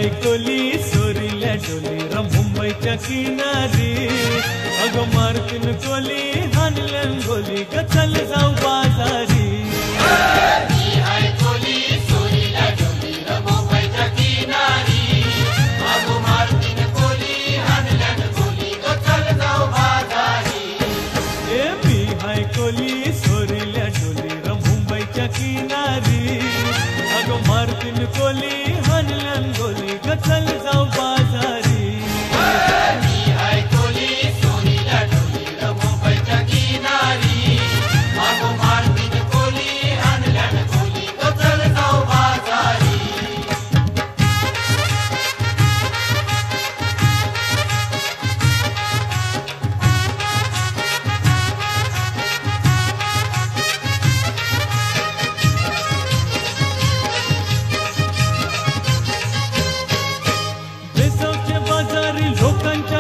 हाय कोली सोरील्या डोली मुंबईच्या किनारी अगं मारतीन कोली हानल्यान गोली ग चल जाऊ बाजारी कोली सोरील्या डोली मुंबईच्या किनारी अगं मारतीन कोली हानल्यान गोली ग चल जाऊ बाजारी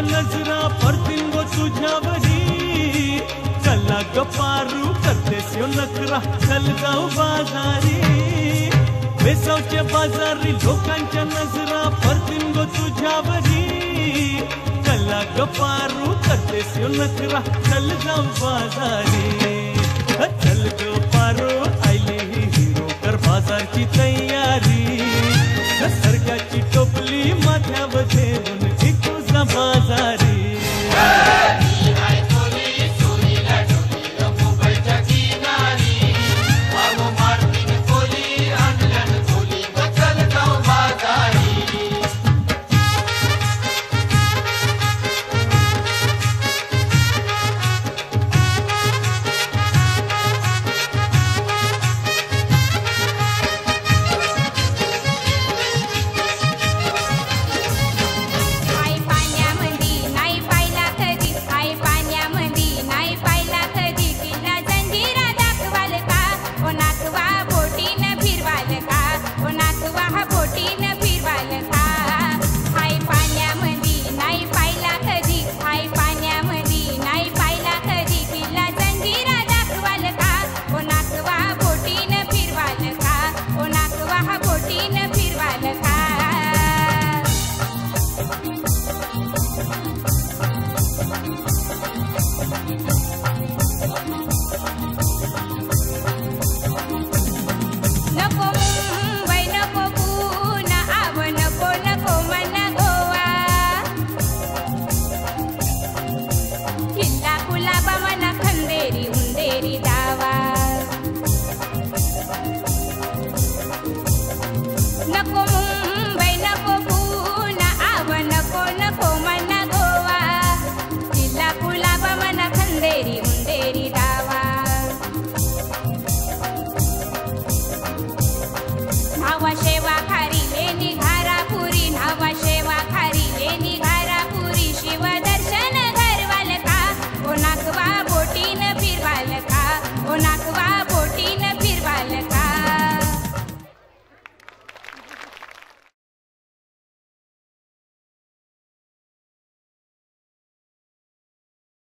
नजरा परतीन गो तुझ्यावरी चला गपारू करतेस यो नखरा चल जाऊ बाजारी वेसावच्या बाजारी लोकांच्या नजरा परतीन गो तुझ्यावरी चला गपारू करतेस यो नखरा चल जाऊ बाजारी चल गपारू आयली ही हिरो कर बाजारची तयारी सरकारची टोपली माथ्यावर ठेवून